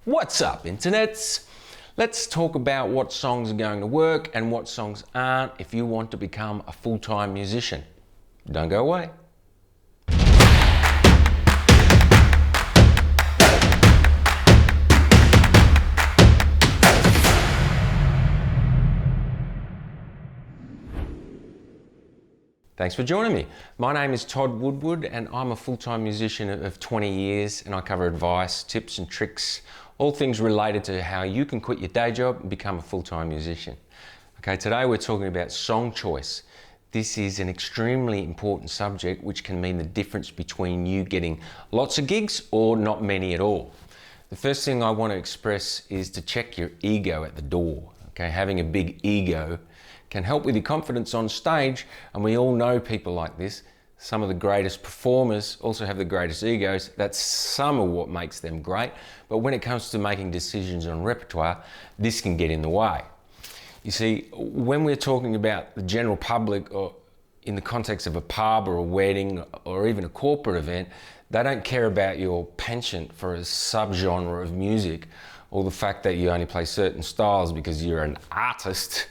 What's up, internets? Let's talk about what songs are going to work and what songs aren't if you want to become a full-time musician. Don't go away. Thanks for joining me. My name is Todd Woodward and I'm a full-time musician of 20 years and I cover advice, tips and tricks, all things related to how you can quit your day job and become a full-time musician. Okay, today we're talking about song choice. This is an extremely important subject which can mean the difference between you getting lots of gigs or not many at all. The first thing I want to express is to check your ego at the door. Okay, having a big ego can help with your confidence on stage, and we all know people like this. Some of the greatest performers also have the greatest egos. That's some of what makes them great, but when it comes to making decisions on repertoire, this can get in the way. You see, when we're talking about the general public or in the context of a pub or a wedding or even a corporate event, they don't care about your penchant for a subgenre of music or the fact that you only play certain styles because you're an artist.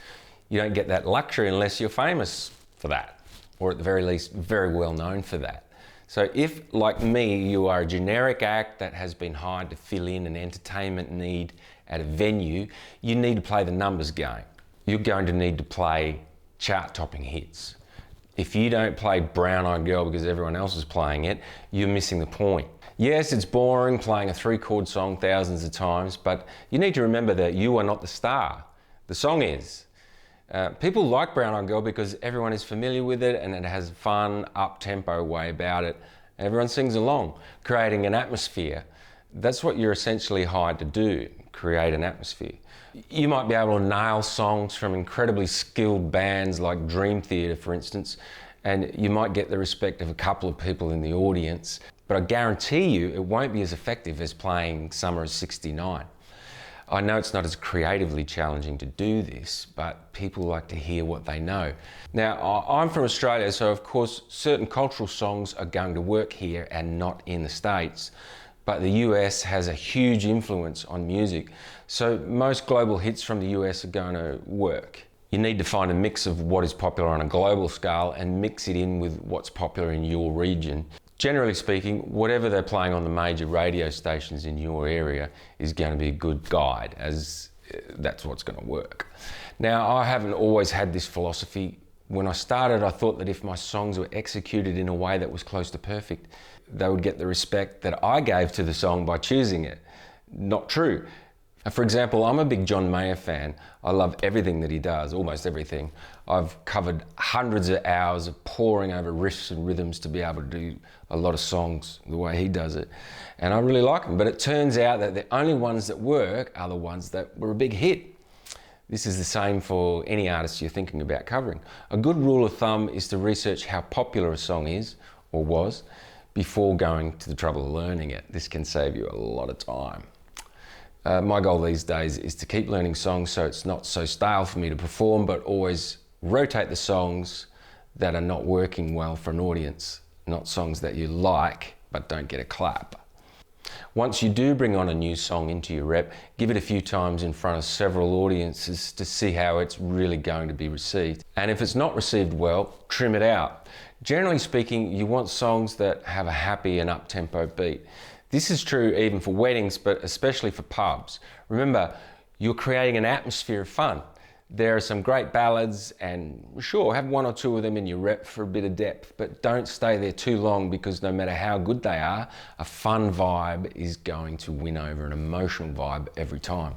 You don't get that luxury unless you're famous for that, or at the very least, very well known for that. So if, like me, you are a generic act that has been hired to fill in an entertainment need at a venue, you need to play the numbers game. You're going to need to play chart-topping hits. If you don't play Brown Eyed Girl because everyone else is playing it, you're missing the point. Yes, it's boring playing a 3-chord song thousands of times, but you need to remember that you are not the star. The song is. People like Brown Eyed Girl because everyone is familiar with it and it has a fun, up-tempo way about it. Everyone sings along, creating an atmosphere. That's what you're essentially hired to do, create an atmosphere. You might be able to nail songs from incredibly skilled bands like Dream Theater, for instance, and you might get the respect of a couple of people in the audience, but I guarantee you it won't be as effective as playing Summer of '69. I know it's not as creatively challenging to do this, but people like to hear what they know. Now, I'm from Australia, so of course certain cultural songs are going to work here and not in the States, but the US has a huge influence on music, so most global hits from the US are going to work. You need to find a mix of what is popular on a global scale and mix it in with what's popular in your region. Generally speaking, whatever they're playing on the major radio stations in your area is going to be a good guide, as that's what's going to work. Now, I haven't always had this philosophy. When I started, I thought that if my songs were executed in a way that was close to perfect, they would get the respect that I gave to the song by choosing it. Not true. For example, I'm a big John Mayer fan. I love everything that he does, almost everything. I've covered hundreds of hours of poring over riffs and rhythms to be able to do a lot of songs the way he does it. And I really like them, but it turns out that the only ones that work are the ones that were a big hit. This is the same for any artist you're thinking about covering. A good rule of thumb is to research how popular a song is, or was, before going to the trouble of learning it. This can save you a lot of time. My goal these days is to keep learning songs so it's not so stale for me to perform, but always rotate the songs that are not working well for an audience, not songs that you like but don't get a clap. Once you do bring on a new song into your rep, give it a few times in front of several audiences to see how it's really going to be received. And if it's not received well, trim it out. Generally speaking, you want songs that have a happy and up-tempo beat. This is true even for weddings, but especially for pubs. Remember, you're creating an atmosphere of fun. There are some great ballads, and sure, have 1 or 2 of them in your rep for a bit of depth, but don't stay there too long because no matter how good they are, a fun vibe is going to win over an emotional vibe every time.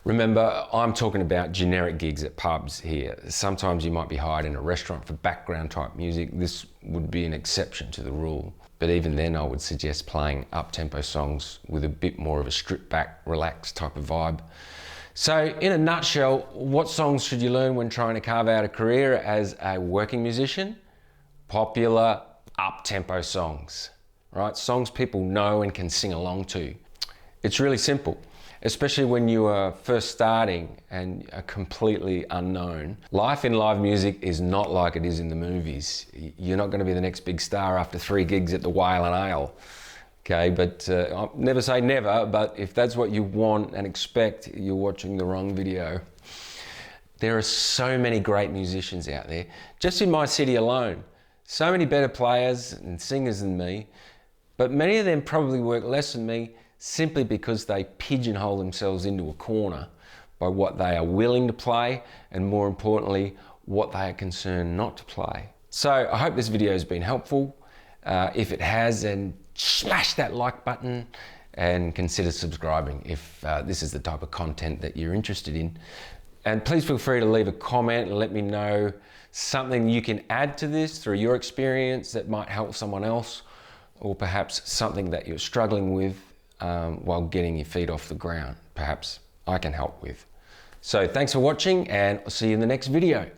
Remember, I'm talking about generic gigs at pubs here. Sometimes you might be hired in a restaurant for background type music. This would be an exception to the rule. But even then, I would suggest playing up-tempo songs with a bit more of a stripped-back, relaxed type of vibe. So, in a nutshell, what songs should you learn when trying to carve out a career as a working musician? Popular, up-tempo songs, right? Songs people know and can sing along to. It's really simple. especially when you are first starting and are completely unknown. Life in live music is not like it is in the movies. You're not going to be the next big star after 3 gigs at the Whale and Ale. Okay, but I'll never say never, but if that's what you want and expect, you're watching the wrong video. There are so many great musicians out there, just in my city alone. So many better players and singers than me, but many of them probably work less than me simply because they pigeonhole themselves into a corner by what they are willing to play and, more importantly, what they are concerned not to play. So I hope this video has been helpful. If it has, then smash that like button and consider subscribing if this is the type of content that you're interested in. And please feel free to leave a comment and let me know something you can add to this through your experience that might help someone else, or perhaps something that you're struggling with while getting your feet off the ground. Perhaps I can help with. So thanks for watching, and I'll see you in the next video.